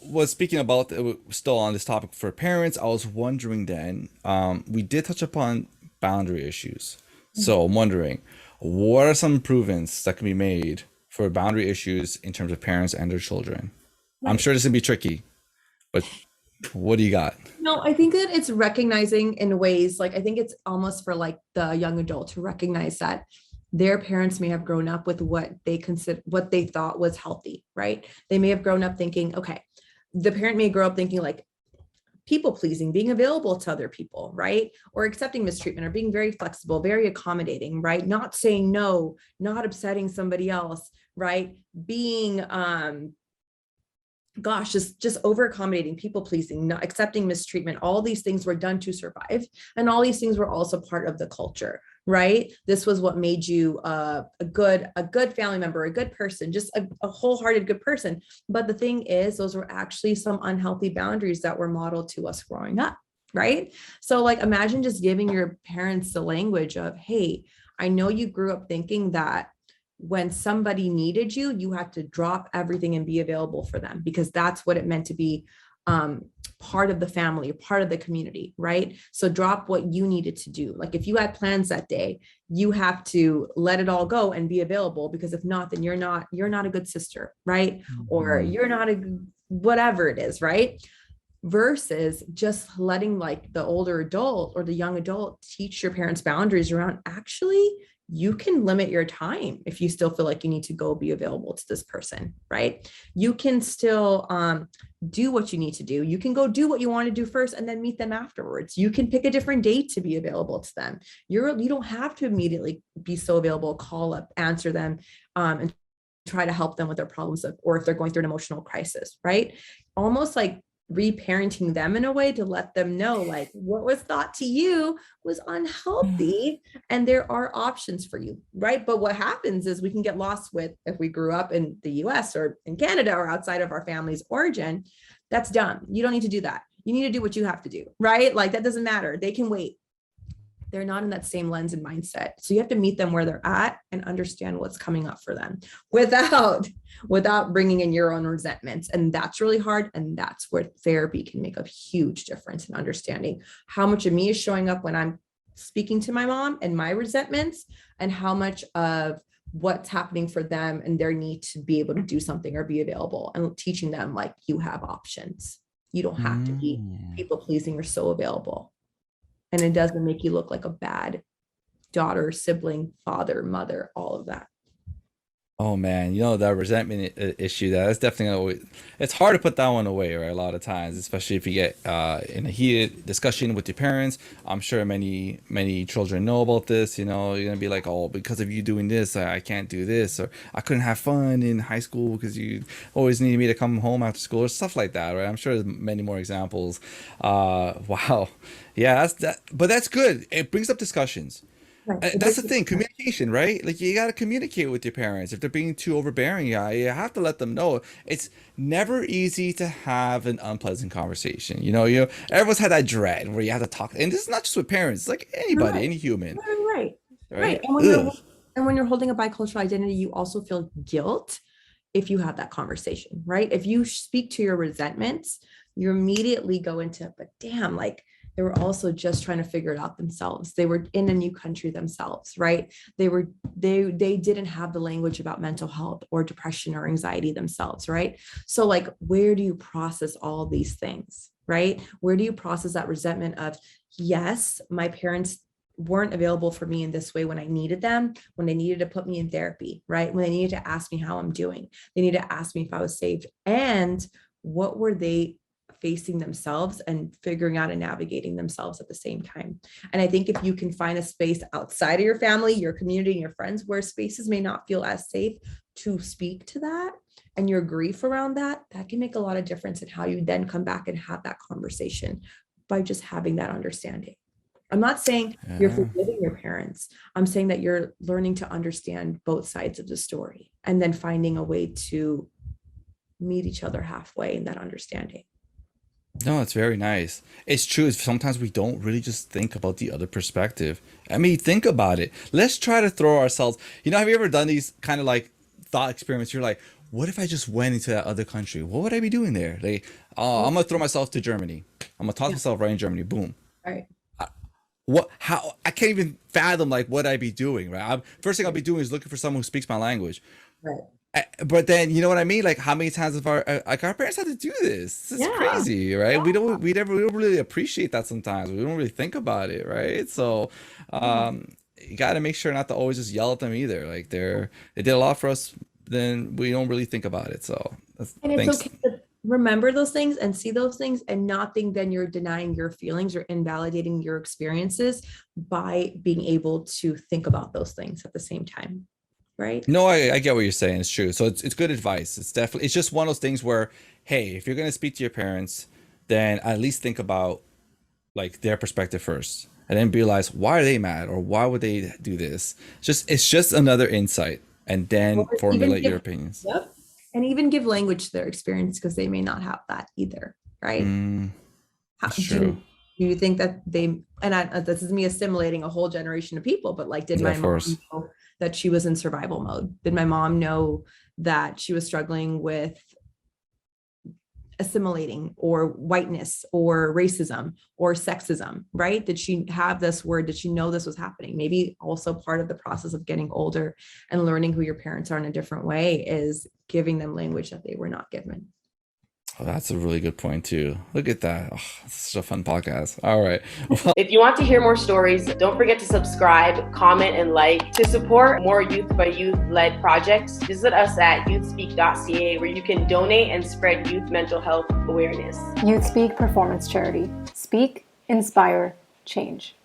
was speaking about still on this topic for parents. I was wondering then, we did touch upon boundary issues. So I'm wondering, what are some improvements that can be made for boundary issues in terms of parents and their children? I'm Right. sure this can be tricky, but what do you got? No, I think that it's recognizing in ways like I think it's almost for like the young adult to recognize that their parents may have grown up with what they consider what they thought was healthy, right? They may have grown up thinking, okay, the parent may grow up thinking like people pleasing, being available to other people, right? Or accepting mistreatment or being very flexible, very accommodating, right? Not saying no, not upsetting somebody else, right? Being gosh, just over accommodating, people pleasing, not accepting mistreatment. All these things were done to survive, and all these things were also part of the culture, right? This was what made you a good family member, a good person, just a wholehearted good person. But the thing is, those were actually some unhealthy boundaries that were modeled to us growing up, right? So like imagine just giving your parents the language of, hey, I know you grew up thinking that when somebody needed you, you had to drop everything and be available for them because that's what it meant to be um, part of the family, part of the community, right? So drop what you needed to do. Like if you had plans that day, you have to let it all go and be available because if not, then you're not a good sister, right? Or Mhm. you're not a whatever it is, right? Versus just letting like the older adult or the young adult teach your parents boundaries around actually you can limit your time if you still feel like you need to go be available to this person, right? You can still do what you need to do. You can go do what you want to do first and then meet them afterwards. You can pick a different date to be available to them. You don't have to immediately be so available, call up, answer them, and try to help them with their problems or if they're going through an emotional crisis, right? Almost like reparenting them in a way to let them know like what was thought to you was unhealthy and there are options for you, right? But what happens is we can get lost with if we grew up in the US or in Canada or outside of our family's origin. That's dumb. You don't need to do that. You need to do what you have to do, right? Like that doesn't matter. They can wait. They're not in that same lens and mindset. So you have to meet them where they're at and understand what's coming up for them without bringing in your own resentments. And that's really hard. And that's where therapy can make a huge difference in understanding how much of me is showing up when I'm speaking to my mom and my resentments, and how much of what's happening for them and their need to be able to do something or be available, and teaching them like you have options. You don't have to be Mm. people pleasing or so available, and it doesn't make you look like a bad daughter, sibling, father, mother, all of that. Oh man, that resentment issue. That's definitely always, it's hard to put that one away, right? A lot of times, especially if you get in a heated discussion with your parents. I'm sure many children know about this. You're gonna be like, "Oh, because of you doing this, I can't do this," or "I couldn't have fun in high school because you always needed me to come home after school," or stuff like that, right? I'm sure there's many more examples. Wow, yeah, but that's good. It brings up discussions. Right. It That's brings the thing, communication, right? Like you got to communicate with your parents. If they're being too overbearing, yeah, you have to let them know. It's never easy to have an unpleasant conversation. Everyone's had that dread where you have to talk, and this is not just with parents, it's like you're anybody, right. any human, Right. Right. right? And when Ugh. you're holding a bicultural identity, you also feel guilt if you have that conversation, right? If you speak to your resentments, you immediately go into, but damn, like they were also just trying to figure it out themselves. They were in a new country themselves, right? They didn't have the language about mental health or depression or anxiety themselves, right? So like where do you process all these things, right? Where do you process that resentment of, yes, my parents weren't available for me in this way when I needed them, when they needed to put me in therapy, right? When they needed to ask me how I'm doing, they needed to ask me if I was safe. And what were they facing themselves and figuring out and navigating themselves at the same time. And I think if you can find a space outside of your family, your community, and your friends where spaces may not feel as safe to speak to that and your grief around that, that can make a lot of difference in how you then come back and have that conversation by just having that understanding. I'm not saying you're Yeah. forgiving your parents. I'm saying that you're learning to understand both sides of the story and then finding a way to meet each other halfway in that understanding. No, it's very nice. It's true. Sometimes we don't really just think about the other perspective. I mean, think about it. Let's try to throw ourselves. Have you ever done these kind of like thought experiments? You're like, what if I just went into that other country? What would I be doing there? Like, I'm gonna throw myself to Germany. I'm gonna toss Yeah. myself right in Germany. Boom. Right. What? How? I can't even fathom like what I'd be doing. Right. First thing I'll be doing is looking for someone who speaks my language. Right. But then you know what I mean? Like how many times have our parents had to do this? This is Yeah. crazy, right? Yeah. We don't really appreciate that sometimes. We don't really think about it, right? So Yeah. you got to make sure not to always just yell at them either. Like they did a lot for us, then we don't really think about it. So And it's thanks. okay to remember those things and see those things and not think then you're denying your feelings or invalidating your experiences by being able to think about those things at the same time. Right. No, I get what you're saying. It's true. So it's good advice. It's definitely it's just one of those things where, hey, if you're gonna speak to your parents, then at least think about like their perspective first, and then realize why are they mad or why would they do this. It's just another insight, and then Or even formulate your give, opinions. yep. And even give language to their experience because they may not have that either. Right. Mm, How, that's true. do you think that they, and this is me assimilating a whole generation of people, but like, did Yeah, my of mom course. know that she was in survival mode? Did my mom know that she was struggling with assimilating or whiteness or racism or sexism, right? Did she have this word? Did she know this was happening? Maybe also part of the process of getting older and learning who your parents are in a different way is giving them language that they were not given. Oh, that's a really good point too. Look at that. Oh, it's such a fun podcast. All right. If you want to hear more stories, don't forget to subscribe, comment, and like. To support more youth by youth led projects, visit us at youthspeak.ca where you can donate and spread youth mental health awareness. YouthSpeak Performance Charity. Speak, inspire, change.